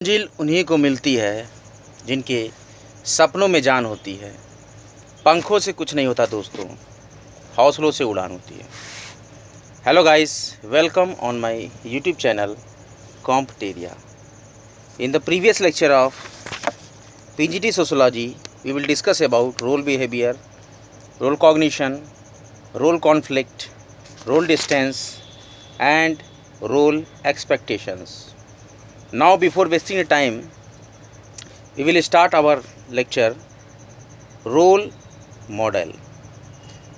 मंजिल उन्हीं को मिलती है जिनके सपनों में जान होती है। पंखों से कुछ नहीं होता दोस्तों, हौसलों से उड़ान होती है। Hello guys, welcome on my YouTube channel Competeria. In the previous lecture of PGT Sociology, we will discuss about role behavior, role cognition, role conflict, role distance and role expectations. Now before wasting the time, we will start our lecture role model.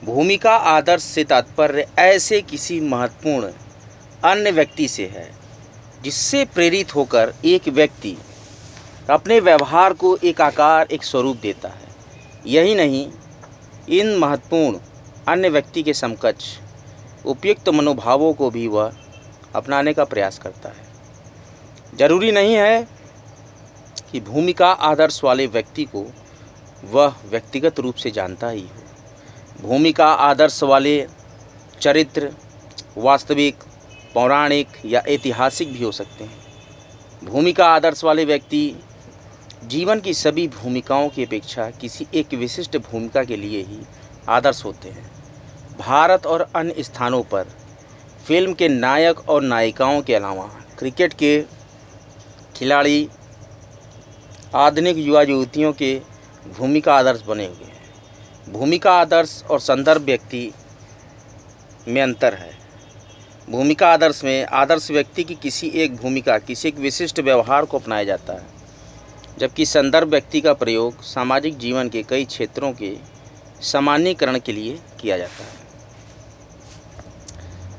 भूमिका आदर्श से तात्पर्य ऐसे किसी महत्वपूर्ण अन्य व्यक्ति से है जिससे प्रेरित होकर एक व्यक्ति अपने व्यवहार को एक आकार, एक स्वरूप देता है। यही नहीं, इन महत्वपूर्ण अन्य व्यक्ति के समकक्ष उपयुक्त मनोभावों को भी वह अपनाने का प्रयास करता है। जरूरी नहीं है कि भूमिका आदर्श वाले व्यक्ति को वह व्यक्तिगत रूप से जानता ही हो। भूमिका आदर्श वाले चरित्र वास्तविक, पौराणिक या ऐतिहासिक भी हो सकते हैं। भूमिका आदर्श वाले व्यक्ति जीवन की सभी भूमिकाओं की अपेक्षा किसी एक विशिष्ट भूमिका के लिए ही आदर्श होते हैं। भारत और अन्य स्थानों पर फिल्म के नायक और नायिकाओं के अलावा क्रिकेट के खिलाड़ी, आधुनिक युवा युवतियों के भूमिका आदर्श बने हुए हैं। भूमिका आदर्श और संदर्भ व्यक्ति में अंतर है। भूमिका आदर्श में आदर्श व्यक्ति की किसी एक भूमिका, किसी एक विशिष्ट व्यवहार को अपनाया जाता है, जबकि संदर्भ व्यक्ति का प्रयोग सामाजिक जीवन के कई क्षेत्रों के सामान्यीकरण के लिए किया जाता है।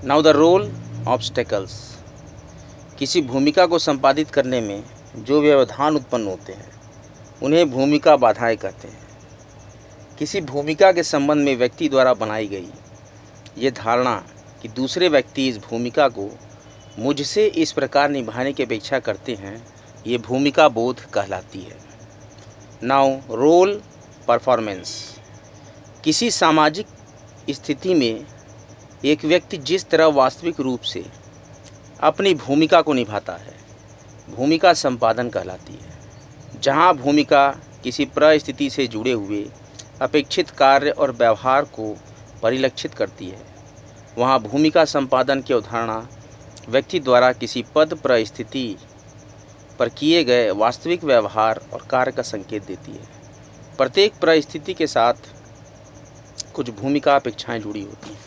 Now the role obstacles. किसी भूमिका को संपादित करने में जो व्यवधान उत्पन्न होते हैं उन्हें भूमिका बाधाएं कहते हैं। किसी भूमिका के संबंध में व्यक्ति द्वारा बनाई गई ये धारणा कि दूसरे व्यक्ति इस भूमिका को मुझसे इस प्रकार निभाने की अपेक्षा करते हैं, ये भूमिका बोध कहलाती है। Now role performance. किसी सामाजिक स्थिति में एक व्यक्ति जिस तरह वास्तविक रूप से अपनी भूमिका को निभाता है, भूमिका संपादन कहलाती है। जहाँ भूमिका किसी परिस्थिति से जुड़े हुए अपेक्षित कार्य और व्यवहार को परिलक्षित करती है, वहाँ भूमिका संपादन की अवधारणा व्यक्ति द्वारा किसी पद परिस्थिति पर किए गए वास्तविक व्यवहार और कार्य का संकेत देती है। प्रत्येक परिस्थिति के साथ कुछ भूमिका अपेक्षाएं जुड़ी होती हैं,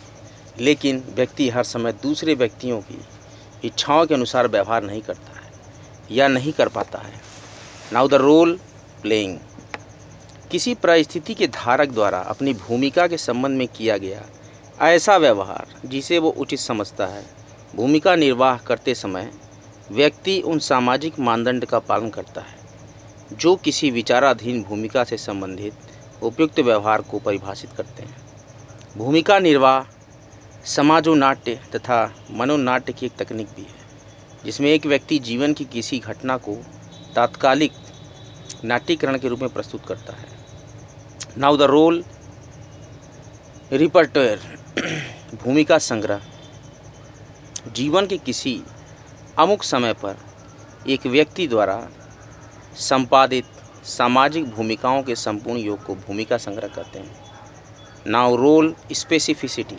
लेकिन व्यक्ति हर समय दूसरे व्यक्तियों की इच्छाओं के अनुसार व्यवहार नहीं करता है या नहीं कर पाता है। Now the role playing. किसी परिस्थिति के धारक द्वारा अपनी भूमिका के संबंध में किया गया ऐसा व्यवहार जिसे वो उचित समझता है। भूमिका निर्वाह करते समय व्यक्ति उन सामाजिक मानदंड का पालन करता है जो किसी विचाराधीन भूमिका से संबंधित उपयुक्त व्यवहार को परिभाषित करते हैं। भूमिका निर्वाह समाजोनाट्य तथा मनोनाट्य की एक तकनीक भी है, जिसमें एक व्यक्ति जीवन की किसी घटना को तात्कालिक नाट्यीकरण के रूप में प्रस्तुत करता है। Now the role repertoire. भूमिका संग्रह। जीवन के किसी अमुक समय पर एक व्यक्ति द्वारा संपादित सामाजिक भूमिकाओं के संपूर्ण योग को भूमिका संग्रह कहते हैं। Now role specificity.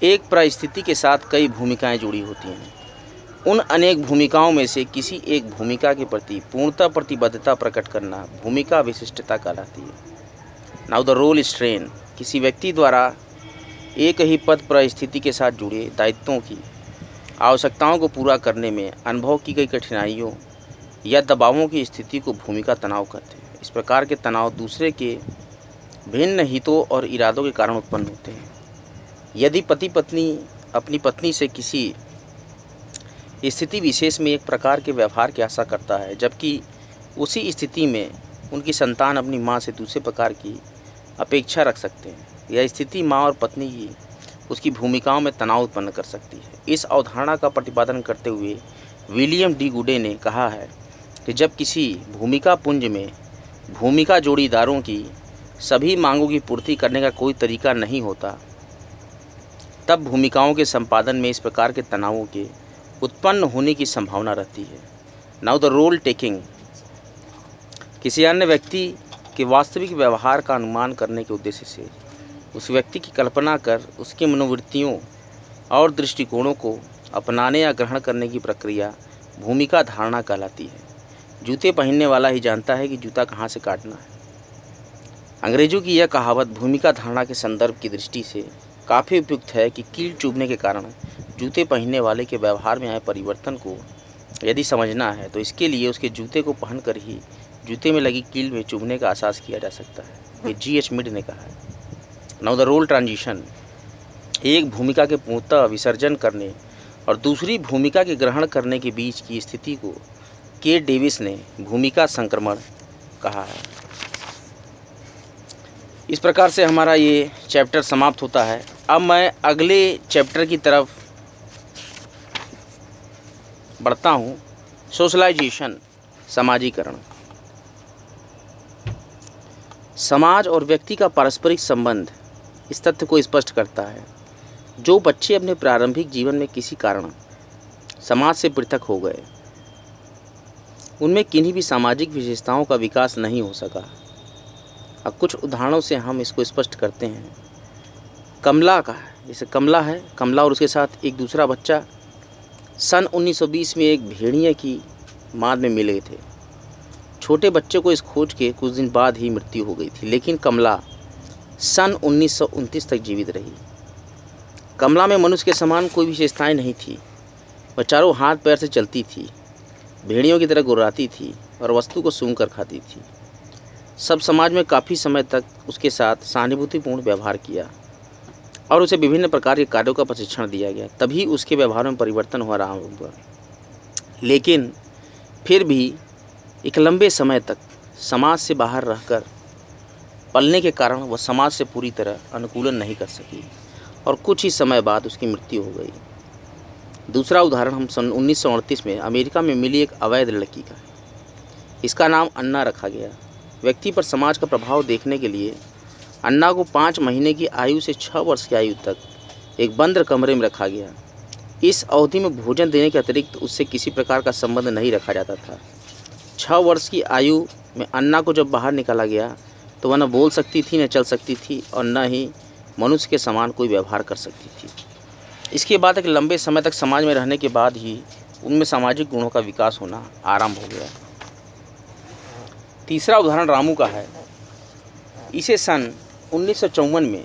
एक परिस्थिति के साथ कई भूमिकाएं जुड़ी होती हैं। उन अनेक भूमिकाओं में से किसी एक भूमिका के प्रति पूर्णतः प्रतिबद्धता प्रकट करना भूमिका विशिष्टता कहलाती है। Now the role strain. किसी व्यक्ति द्वारा एक ही पद परिस्थिति के साथ जुड़े दायित्वों की आवश्यकताओं को पूरा करने में अनुभव की गई कठिनाइयों या दबावों की स्थिति को भूमिका तनाव कहते हैं। इस प्रकार के तनाव दूसरे के भिन्न हितों और इरादों के कारण उत्पन्न होते हैं। यदि पति पत्नी अपनी पत्नी से किसी स्थिति विशेष में एक प्रकार के व्यवहार की आशा करता है, जबकि उसी स्थिति में उनकी संतान अपनी माँ से दूसरे प्रकार की अपेक्षा रख सकते हैं, यह स्थिति माँ और पत्नी की उसकी भूमिकाओं में तनाव उत्पन्न कर सकती है। इस अवधारणा का प्रतिपादन करते हुए विलियम डी गुडे ने कहा है कि जब किसी भूमिका पुंज में भूमिका जोड़ीदारों की सभी मांगों की पूर्ति करने का कोई तरीका नहीं होता, तब भूमिकाओं के संपादन में इस प्रकार के तनावों के उत्पन्न होने की संभावना रहती है। Now the role taking. किसी अन्य व्यक्ति के वास्तविक व्यवहार का अनुमान करने के उद्देश्य से उस व्यक्ति की कल्पना कर उसकी मनोवृत्तियों और दृष्टिकोणों को अपनाने या ग्रहण करने की प्रक्रिया भूमिका धारणा कहलाती है। जूते पहनने वाला ही जानता है कि जूता कहाँ से काटना है। अंग्रेजों की यह कहावत भूमिका धारणा के संदर्भ की दृष्टि से काफ़ी उपयुक्त है कि कील चुभने के कारण जूते पहनने वाले के व्यवहार में आए परिवर्तन को यदि समझना है तो इसके लिए उसके जूते को पहनकर ही जूते में लगी कील में चुभने का एहसास किया जा सकता है। ये G.H. मिड ने कहा है। Now the role transition. एक भूमिका के पूर्णतः विसर्जन करने और दूसरी भूमिका के ग्रहण करने के बीच की स्थिति को के डेविस ने भूमिका संक्रमण कहा है। इस प्रकार से हमारा ये चैप्टर समाप्त होता है। अब मैं अगले चैप्टर की तरफ बढ़ता हूँ। सोशलाइजेशन, समाजीकरण। समाज और व्यक्ति का पारस्परिक संबंध इस तथ्य को स्पष्ट करता है जो बच्चे अपने प्रारंभिक जीवन में किसी कारण समाज से पृथक हो गए उनमें किन्हीं भी सामाजिक विशेषताओं का विकास नहीं हो सका। अब कुछ उदाहरणों से हम इसको स्पष्ट करते हैं। कमला का है, जैसे कमला है, कमला और उसके साथ एक दूसरा बच्चा सन 1920 में एक भेड़िए की माद में मिले थे। छोटे बच्चे को इस खोज के कुछ दिन बाद ही मृत्यु हो गई थी, लेकिन कमला सन 1929 तक जीवित रही। कमला में मनुष्य के समान कोई विशेषताएं नहीं थी। वह चारों हाथ पैर से चलती थी, भेड़ियों की तरह गुर्राती थी और वस्तु को सूंघ कर खाती थी। सब समाज में काफ़ी समय तक उसके साथ सहानुभूतिपूर्ण व्यवहार किया और उसे विभिन्न प्रकार के कार्यों का प्रशिक्षण दिया गया। तभी उसके व्यवहार में परिवर्तन हो रहा हुआ। लेकिन फिर भी एक लंबे समय तक समाज से बाहर रहकर पलने के कारण वह समाज से पूरी तरह अनुकूलन नहीं कर सकी और कुछ ही समय बाद उसकी मृत्यु हो गई। दूसरा उदाहरण हम सन 1938 में अमेरिका में मिली एक अवैध लड़की का है। इसका नाम अन्ना रखा गया। व्यक्ति पर समाज का प्रभाव देखने के लिए अन्ना को 5 महीने की आयु से 6 वर्ष की आयु तक एक बंद कमरे में रखा गया। इस अवधि में भोजन देने के अतिरिक्त उससे किसी प्रकार का संबंध नहीं रखा जाता था। 6 वर्ष की आयु में अन्ना को जब बाहर निकाला गया तो वह न बोल सकती थी, न चल सकती थी और न ही मनुष्य के समान कोई व्यवहार कर सकती थी। इसके बाद एक लंबे समय तक समाज में रहने के बाद ही उनमें सामाजिक गुणों का विकास होना आरंभ हो गया। तीसरा उदाहरण रामू का है। इसे सन 1954 में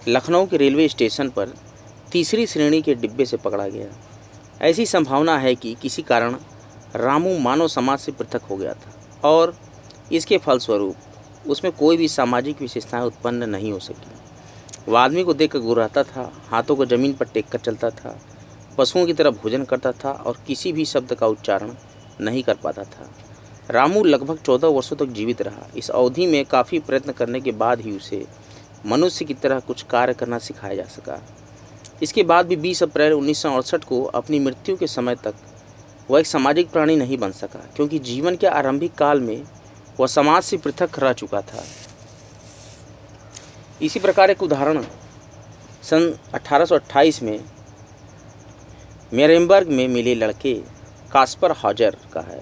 लखनऊ के रेलवे स्टेशन पर तीसरी श्रेणी के डिब्बे से पकड़ा गया। ऐसी संभावना है कि किसी कारण रामू मानव समाज से पृथक हो गया था और इसके फलस्वरूप उसमें कोई भी सामाजिक विशेषताएं उत्पन्न नहीं हो सकी। वह आदमी को देखकर गुर्राता था, हाथों को ज़मीन पर टेक कर चलता था, पशुओं की तरह भोजन करता था और किसी भी शब्द का उच्चारण नहीं कर पाता था। रामू लगभग 14 वर्षों तक जीवित रहा। इस अवधि में काफ़ी प्रयत्न करने के बाद ही उसे मनुष्य की तरह कुछ कार्य करना सिखाया जा सका। इसके बाद भी 20 अप्रैल 1968 को अपनी मृत्यु के समय तक वह एक सामाजिक प्राणी नहीं बन सका, क्योंकि जीवन के आरंभिक काल में वह समाज से पृथक रह चुका था। इसी प्रकार एक उदाहरण सन 1828 में मेरेमबर्ग में मिले लड़के कास्पर हॉजर का है,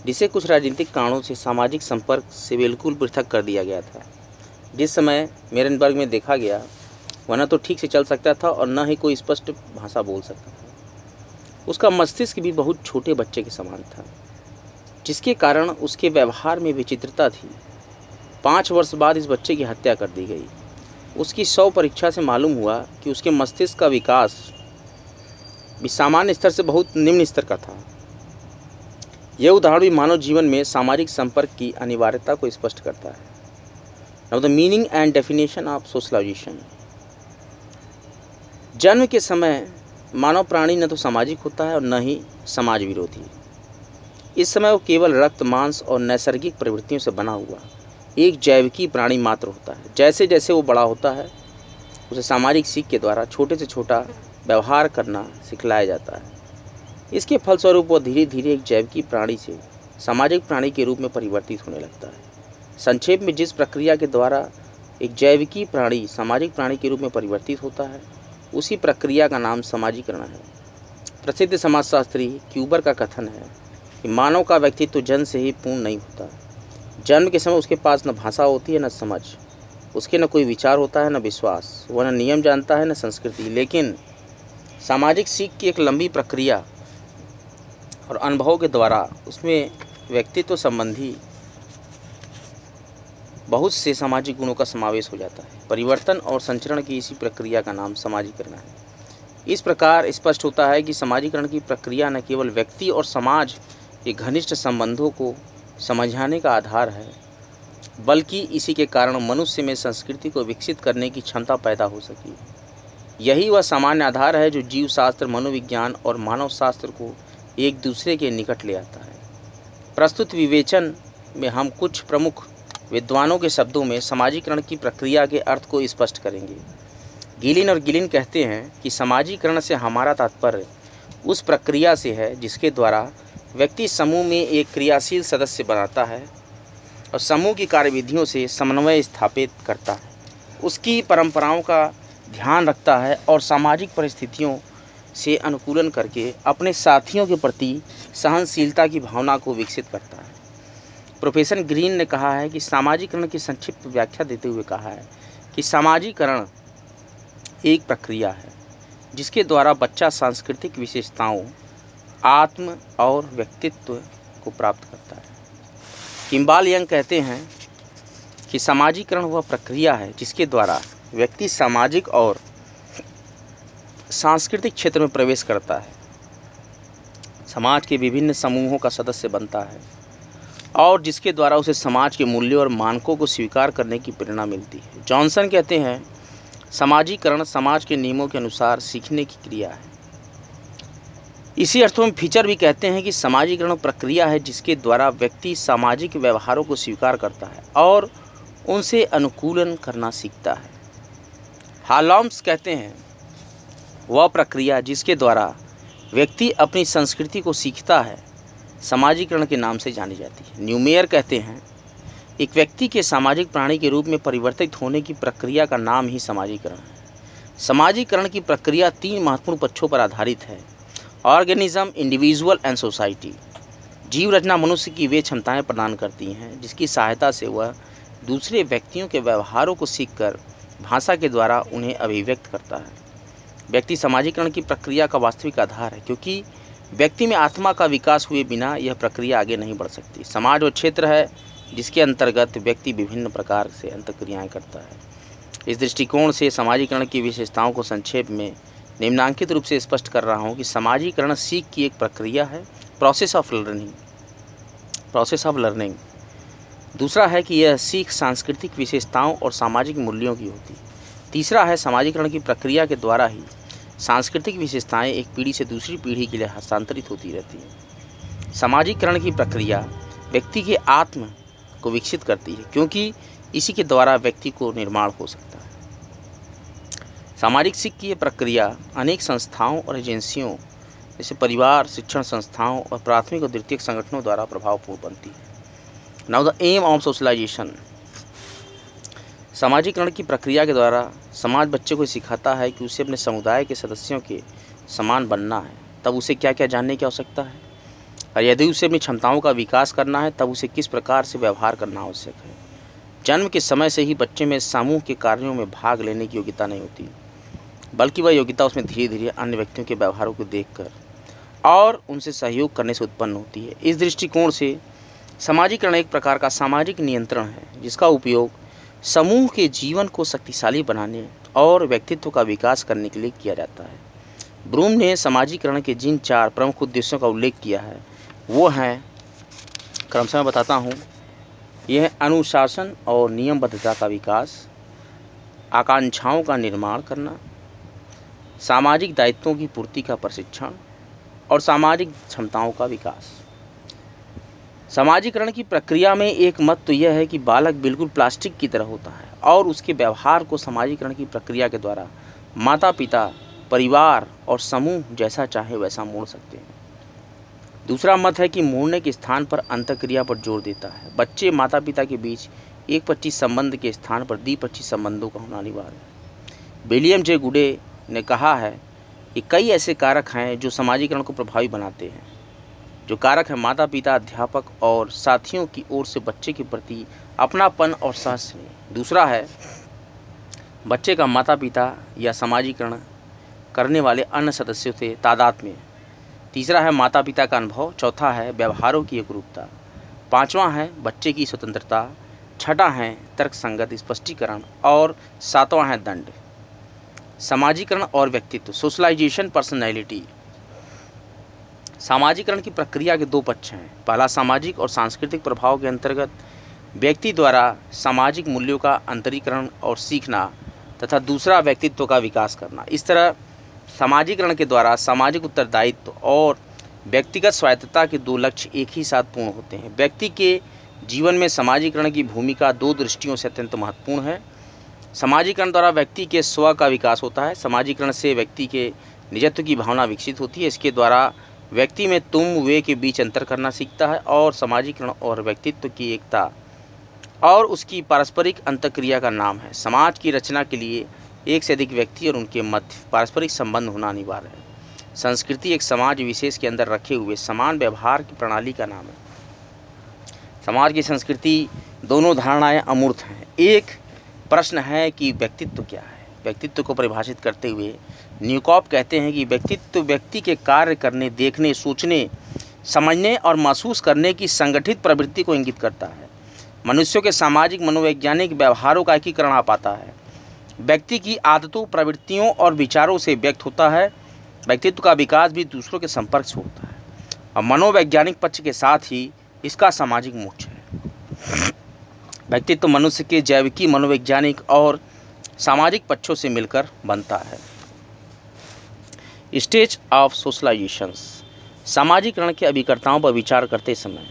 जिसे कुछ राजनीतिक कारणों से सामाजिक संपर्क से बिल्कुल पृथक कर दिया गया था। जिस समय मेरेमबर्ग में देखा गया वह न तो ठीक से चल सकता था और न ही कोई स्पष्ट भाषा बोल सकता था। उसका मस्तिष्क भी बहुत छोटे बच्चे के समान था, जिसके कारण उसके व्यवहार में विचित्रता थी। 5 वर्ष बाद इस बच्चे की हत्या कर दी गई। उसकी शव परीक्षा से मालूम हुआ कि उसके मस्तिष्क का विकास भी सामान्य स्तर से बहुत निम्न स्तर का था। यह उदाहरण भी मानव जीवन में सामाजिक संपर्क की अनिवार्यता को स्पष्ट करता है। Now the meaning and definition of socialisation. जन्म के समय मानव प्राणी न तो सामाजिक होता है और न ही समाज विरोधी। इस समय वो केवल रक्त, मांस और नैसर्गिक प्रवृत्तियों से बना हुआ एक जैविकी प्राणी मात्र होता है। जैसे जैसे वो बड़ा होता है उसे सामाजिक सीख के द्वारा छोटे से छोटा व्यवहार करना सिखलाया जाता है। इसके फलस्वरूप वह धीरे धीरे एक जैविकी प्राणी से सामाजिक प्राणी के रूप में परिवर्तित होने लगता है। संक्षेप में, जिस प्रक्रिया के द्वारा एक जैविकी प्राणी सामाजिक प्राणी के रूप में परिवर्तित होता है उसी प्रक्रिया का नाम समाजीकरण है। प्रसिद्ध समाजशास्त्री क्यूबर का कथन है कि मानव का व्यक्तित्व जन्म से ही पूर्ण नहीं होता। जन्म के समय उसके पास न भाषा होती है न समझ, उसके न कोई विचार होता है न विश्वास, वह न नियम जानता है न संस्कृति। लेकिन सामाजिक सीख की एक लंबी प्रक्रिया और अनुभव के द्वारा उसमें व्यक्तित्व संबंधी बहुत से सामाजिक गुणों का समावेश हो जाता है। परिवर्तन और संचरण की इसी प्रक्रिया का नाम समाजीकरण है। इस प्रकार स्पष्ट होता है कि समाजीकरण की प्रक्रिया न केवल व्यक्ति और समाज के घनिष्ठ संबंधों को समझाने का आधार है, बल्कि इसी के कारण मनुष्य में संस्कृति को विकसित करने की क्षमता पैदा हो सकी। यही वह सामान्य आधार है जो जीव शास्त्र, मनोविज्ञान और मानव शास्त्र को एक दूसरे के निकट ले आता है। प्रस्तुत विवेचन में हम कुछ प्रमुख विद्वानों के शब्दों में समाजीकरण की प्रक्रिया के अर्थ को स्पष्ट करेंगे। गिलिन और गिलिन कहते हैं कि समाजीकरण से हमारा तात्पर्य उस प्रक्रिया से है जिसके द्वारा व्यक्ति समूह में एक क्रियाशील सदस्य बनाता है और समूह की कार्यविधियों से समन्वय स्थापित करता है, उसकी परंपराओं का ध्यान रखता है और सामाजिक परिस्थितियों से अनुकूलन करके अपने साथियों के प्रति सहनशीलता की भावना को विकसित करता है। प्रोफेसर ग्रीन ने कहा है कि समाजीकरण की संक्षिप्त व्याख्या देते हुए कहा है कि समाजीकरण एक प्रक्रिया है जिसके द्वारा बच्चा सांस्कृतिक विशेषताओं, आत्म और व्यक्तित्व को प्राप्त करता है। किम्बाल यंग कहते हैं कि समाजीकरण वह प्रक्रिया है जिसके द्वारा व्यक्ति सामाजिक और सांस्कृतिक क्षेत्र में प्रवेश करता है, समाज के विभिन्न समूहों का सदस्य बनता है और जिसके द्वारा उसे समाज के मूल्यों और मानकों को स्वीकार करने की प्रेरणा मिलती है। जॉनसन कहते हैं, समाजीकरण समाज के नियमों के अनुसार सीखने की क्रिया है। इसी अर्थों में फीचर भी कहते हैं कि समाजीकरण प्रक्रिया है जिसके द्वारा व्यक्ति सामाजिक व्यवहारों को स्वीकार करता है और उनसे अनुकूलन करना सीखता है। हालॉम्स कहते हैं, वह प्रक्रिया जिसके द्वारा व्यक्ति अपनी संस्कृति को सीखता है समाजीकरण के नाम से जानी जाती है। न्यूमेयर कहते हैं, एक व्यक्ति के सामाजिक प्राणी के रूप में परिवर्तित होने की प्रक्रिया का नाम ही समाजीकरण है। समाजीकरण की प्रक्रिया 3 महत्वपूर्ण पक्षों पर आधारित है: ऑर्गेनिज्म, इंडिविजुअल एंड सोसाइटी। जीव रचना मनुष्य की वे क्षमताएं प्रदान करती हैं जिसकी सहायता से वह दूसरे व्यक्तियों के व्यवहारों को सीखकर भाषा के द्वारा उन्हें अभिव्यक्त करता है। व्यक्ति समाजीकरण की प्रक्रिया का वास्तविक आधार है, क्योंकि व्यक्ति में आत्मा का विकास हुए बिना यह प्रक्रिया आगे नहीं बढ़ सकती। समाज वो क्षेत्र है जिसके अंतर्गत व्यक्ति विभिन्न प्रकार से अंतःक्रियाएं करता है। इस दृष्टिकोण से समाजीकरण की विशेषताओं को संक्षेप में निम्नांकित रूप से स्पष्ट कर रहा हूँ कि समाजीकरण सीख की एक प्रक्रिया है, प्रोसेस ऑफ लर्निंग। दूसरा है कि यह सीख सांस्कृतिक विशेषताओं और सामाजिक मूल्यों की होती है। तीसरा है, समाजीकरण की प्रक्रिया के द्वारा ही सांस्कृतिक विशेषताएं एक पीढ़ी से दूसरी पीढ़ी के लिए हस्तांतरित होती रहती है। समाजीकरण की प्रक्रिया व्यक्ति के आत्म को विकसित करती है, क्योंकि इसी के द्वारा व्यक्ति को निर्माण हो सकता है। सामाजिक सीख की यह प्रक्रिया अनेक संस्थाओं और एजेंसियों जैसे परिवार, शिक्षण संस्थाओं और प्राथमिक और द्वितीयक संगठनों द्वारा प्रभावपूर्ण बनती है। Now the aim of socialisation. समाजीकरण की प्रक्रिया के द्वारा समाज बच्चे को सिखाता है कि उसे अपने समुदाय के सदस्यों के समान बनना है, तब उसे क्या क्या जानने की आवश्यकता है, और यदि उसे अपनी क्षमताओं का विकास करना है तब उसे किस प्रकार से व्यवहार करना आवश्यक है। जन्म के समय से ही बच्चे में समूह के कार्यों में भाग लेने की योग्यता नहीं होती, बल्कि वह योग्यता उसमें धीरे धीरे अन्य व्यक्तियों के व्यवहारों को देखकर और उनसे सहयोग करने से उत्पन्न होती है। इस दृष्टिकोण से समाजीकरण एक प्रकार का सामाजिक नियंत्रण है जिसका उपयोग समूह के जीवन को शक्तिशाली बनाने और व्यक्तित्व का विकास करने के लिए किया जाता है। ब्रूम ने समाजीकरण के जिन 4 प्रमुख उद्देश्यों का उल्लेख किया है वो हैं, क्रमशः मैं बताता हूँ। यह है अनुशासन और नियमबद्धता का विकास, आकांक्षाओं का निर्माण करना, सामाजिक दायित्वों की पूर्ति का प्रशिक्षण और सामाजिक क्षमताओं का विकास। समाजीकरण की प्रक्रिया में एक मत तो यह है कि बालक बिल्कुल प्लास्टिक की तरह होता है और उसके व्यवहार को समाजीकरण की प्रक्रिया के द्वारा माता पिता, परिवार और समूह जैसा चाहे वैसा मोड़ सकते हैं। दूसरा मत है कि मोड़ने के स्थान पर अंतःक्रिया पर जोर देता है। बच्चे माता पिता के बीच एकपक्षीय संबंध के स्थान पर द्विपक्षीय संबंधों का होना अनिवार्य है। विलियम जे गुडे ने कहा है कि कई ऐसे कारक हैं जो समाजीकरण को प्रभावी बनाते हैं। जो कारक है माता पिता, अध्यापक और साथियों की ओर से बच्चे के प्रति अपनापन और सहस्नेह। दूसरा है बच्चे का माता पिता या समाजीकरण करने वाले अन्य सदस्यों से तादात्म्य। तीसरा है माता पिता का अनुभव। चौथा है व्यवहारों की एकरूपता। पांचवा है बच्चे की स्वतंत्रता। छठा है तर्क संगत स्पष्टीकरण और सातवां है दंड। समाजीकरण और व्यक्तित्व, सोशलाइजेशन, पर्सनैलिटी। सामाजिकरण की प्रक्रिया के दो पक्ष हैं। पहला सामाजिक और सांस्कृतिक प्रभाव के अंतर्गत व्यक्ति द्वारा सामाजिक मूल्यों का अंतरीकरण और सीखना तथा दूसरा व्यक्तित्व का विकास करना। इस तरह समाजीकरण के द्वारा सामाजिक उत्तरदायित्व और व्यक्तिगत स्वायत्तता के दो लक्ष्य एक ही साथ पूर्ण होते हैं। व्यक्ति के जीवन में समाजीकरण की भूमिका दो दृष्टियों से अत्यंत महत्वपूर्ण है। समाजीकरण द्वारा व्यक्ति के स्व का विकास होता है। समाजीकरण से व्यक्ति के निजत्व की भावना विकसित होती है। इसके द्वारा व्यक्ति में तुम वे के बीच अंतर करना सीखता है और समाजीकरण और व्यक्तित्व की एकता और उसकी पारस्परिक अंतःक्रिया का नाम है। समाज की रचना के लिए एक से अधिक व्यक्ति और उनके मध्य पारस्परिक संबंध होना अनिवार्य है। संस्कृति एक समाज विशेष के अंदर रखे हुए समान व्यवहार की प्रणाली का नाम है। समाज की संस्कृति दोनों धारणाएं अमूर्त हैं। एक प्रश्न है कि व्यक्तित्व क्या है। व्यक्तित्व को परिभाषित करते हुए न्यूकॉप कहते हैं कि व्यक्तित्व व्यक्ति के कार्य करने, देखने, सोचने, समझने और महसूस करने की संगठित प्रवृत्ति को इंगित करता है। मनुष्यों के सामाजिक मनोवैज्ञानिक व्यवहारों का एकीकरण आ पाता है। व्यक्ति की आदतों, प्रवृत्तियों और विचारों से व्यक्त होता है। व्यक्तित्व का विकास भी दूसरों के संपर्क से होता है और मनोवैज्ञानिक पक्ष के साथ ही इसका सामाजिक मोक्ष है। व्यक्तित्व मनुष्य के जैविकी, मनोवैज्ञानिक और सामाजिक पक्षों से मिलकर बनता है। Stage of सोशलाइजेशंस। सामाजिकरण के अभिकर्ताओं पर विचार करते समय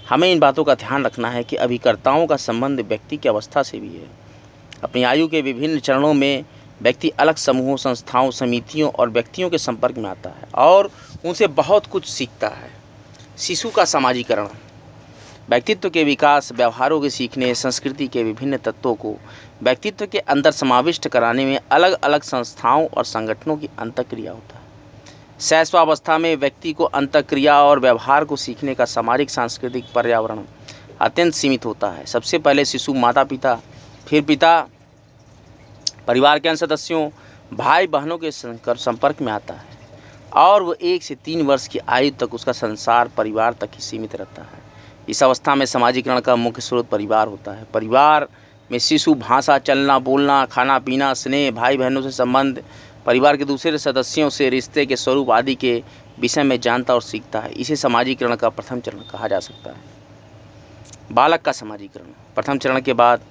हमें इन बातों का ध्यान रखना है कि अभिकर्ताओं का संबंध व्यक्ति की अवस्था से भी है। अपनी आयु के विभिन्न चरणों में व्यक्ति अलग समूहों, संस्थाओं, समितियों और व्यक्तियों के संपर्क में आता है और उनसे बहुत कुछ सीखता है। शिशु का समाजीकरण। व्यक्तित्व के विकास, व्यवहारों के सीखने, संस्कृति के विभिन्न तत्वों को व्यक्तित्व के अंदर समाविष्ट कराने में अलग अलग संस्थाओं और संगठनों की अंतःक्रिया होता है। शैशवावस्था में व्यक्ति को अंतःक्रिया और व्यवहार को सीखने का सामाजिक सांस्कृतिक पर्यावरण अत्यंत सीमित होता है। सबसे पहले शिशु माता पिता, फिर पिता, परिवार के अन्य सदस्यों, भाई बहनों के संपर्क में आता है और वो 1 से 3 वर्ष की आयु तक उसका संसार परिवार तक ही सीमित रहता है। इस अवस्था में समाजीकरण का मुख्य स्रोत परिवार होता है। परिवार में शिशु भाषा, चलना, बोलना, खाना पीना, स्नेह, भाई बहनों से संबंध, परिवार के दूसरे सदस्यों से रिश्ते के स्वरूप आदि के विषय में जानता और सीखता है। इसे समाजीकरण का प्रथम चरण कहा जा सकता है। बालक का समाजीकरण। प्रथम चरण के बाद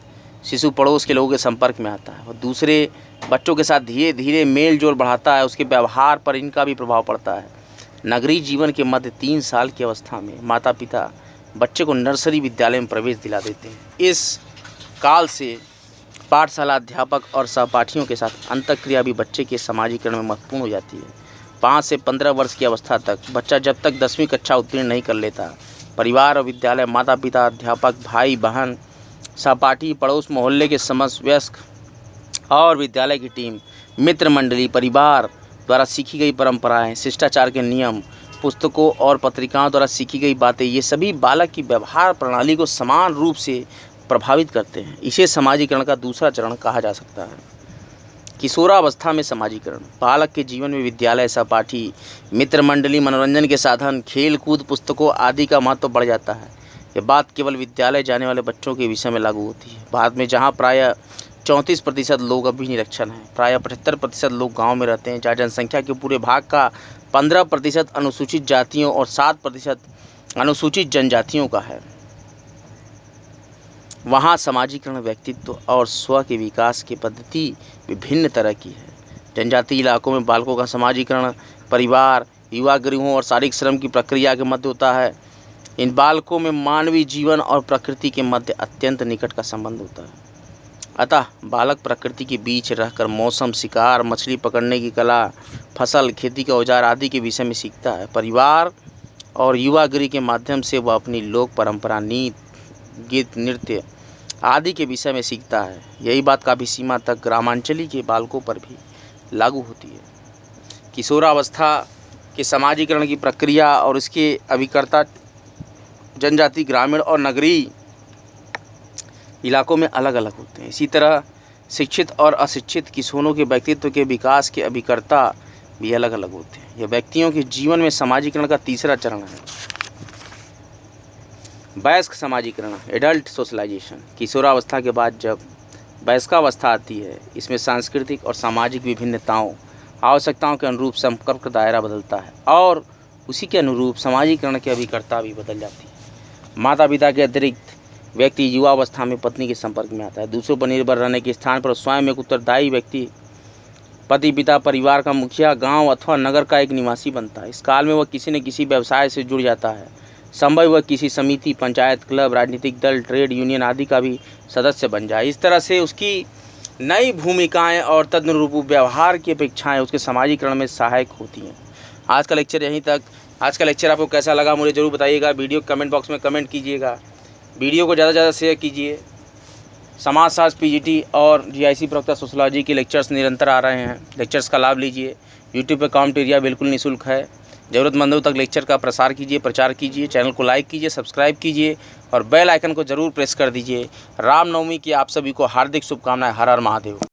शिशु पड़ोस के लोगों के संपर्क में आता है और दूसरे बच्चों के साथ धीरे धीरे मेल जोल बढ़ाता है। उसके व्यवहार पर इनका भी प्रभाव पड़ता है। नगरीय जीवन के मध्य 3 साल की अवस्था में माता पिता बच्चे को नर्सरी विद्यालय में प्रवेश दिला देते हैं। इस काल से पाठशाला अध्यापक और सहपाठियों के साथ अंतःक्रिया भी बच्चे के समाजीकरण में महत्वपूर्ण हो जाती है। 5 से 15 वर्ष की अवस्था तक बच्चा जब तक 10वीं कक्षा उत्तीर्ण नहीं कर लेता, परिवार और विद्यालय, माता पिता, अध्यापक, भाई बहन, सहपाठी, पड़ोस मोहल्ले के समस्त वयस्क और विद्यालय की टीम, मित्र मंडली, परिवार द्वारा सीखी गई परंपराएं, शिष्टाचार के नियम, पुस्तकों और पत्रिकाओं द्वारा सीखी गई बातें, ये सभी बालक की व्यवहार प्रणाली को समान रूप से प्रभावित करते हैं। इसे समाजीकरण का दूसरा चरण कहा जा सकता है। किशोरावस्था में समाजीकरण। बालक के जीवन में विद्यालय, सहपाठी, मित्र मंडली, मनोरंजन के साधन, खेल कूद, पुस्तकों आदि का महत्व बढ़ जाता है। यह बात केवल विद्यालय जाने वाले बच्चों के विषय में लागू होती है। भारत में जहाँ प्रायः 34% लोग अभी निरक्षर हैं, प्रायः 75% लोग गाँव में रहते हैं, जहाँ जनसंख्या के पूरे भाग का 15% अनुसूचित जातियों और 7% अनुसूचित जनजातियों का है, वहाँ समाजीकरण, व्यक्तित्व और स्व के विकास की पद्धति विभिन्न तरह की है। जनजातीय इलाकों में बालकों का समाजीकरण परिवार, युवा गृहों और शारीरिक श्रम की प्रक्रिया के मध्य होता है। इन बालकों में मानवीय जीवन और प्रकृति के मध्य अत्यंत निकट का संबंध होता है। अतः बालक प्रकृति के बीच रहकर मौसम, शिकार, मछली पकड़ने की कला, फसल, खेती के औजार आदि के विषय में सीखता है। परिवार और युवा गृह के माध्यम से वह अपनी लोक परंपरा, गीत, नृत्य आदि के विषय में सीखता है। यही बात काफ़ी सीमा तक ग्रामांचली के बालकों पर भी लागू होती है। किशोरावस्था कि समाजीकरण की प्रक्रिया और इसके अभिकर्ता जनजाति, ग्रामीण और नगरीय इलाकों में अलग अलग होते हैं। इसी तरह शिक्षित और अशिक्षित किशोरों के व्यक्तित्व के विकास के अभिकर्ता भी अलग अलग होते हैं। यह व्यक्तियों के जीवन में समाजीकरण का तीसरा चरण है। वयस्क समाजीकरण, एडल्ट सोशलाइजेशन। किशोरावस्था के बाद जब वयस्कावस्था आती है, इसमें सांस्कृतिक और सामाजिक विभिन्नताओं, आवश्यकताओं के अनुरूप संपर्क का दायरा बदलता है और उसी के अनुरूप समाजीकरण के अभिकर्ता भी बदल जाती है। माता पिता के अतिरिक्त व्यक्ति युवावस्था में पत्नी के संपर्क में आता है। दूसरों पर निर्भर रहने के स्थान पर स्वयं एक उत्तरदायी व्यक्ति, पति, पिता, परिवार का मुखिया, गांव अथवा नगर का एक निवासी बनता है। इस काल में वह किसी न किसी व्यवसाय से जुड़ जाता है। संभव वह किसी समिति, पंचायत, क्लब, राजनीतिक दल, ट्रेड यूनियन आदि का भी सदस्य बन जाए। इस तरह से उसकी नई भूमिकाएं और तदनुरूप व्यवहार की अपेक्षाएं उसके समाजीकरण में सहायक होती हैं। आज का लेक्चर यहीं तक। आज का लेक्चर आपको कैसा लगा मुझे ज़रूर बताइएगा। वीडियो कमेंट बॉक्स में कमेंट कीजिएगा। वीडियो को ज़्यादा से ज़्यादा शेयर कीजिए। समाजशास्त्र, पीजीटी और जीआईसी प्रवक्ता सोशलॉजी के लेक्चर्स निरंतर आ रहे हैं। लेक्चर्स का लाभ लीजिए। यूट्यूब पे कमेंट एरिया बिल्कुल निःशुल्क है। ज़रूरतमंदों तक लेक्चर का प्रसार कीजिए, प्रचार कीजिए। चैनल को लाइक कीजिए, सब्सक्राइब कीजिए और बेल आइकन को ज़रूर प्रेस कर दीजिए। रामनवमी की आप सभी को हार्दिक शुभकामनाएं। हर हर महादेव।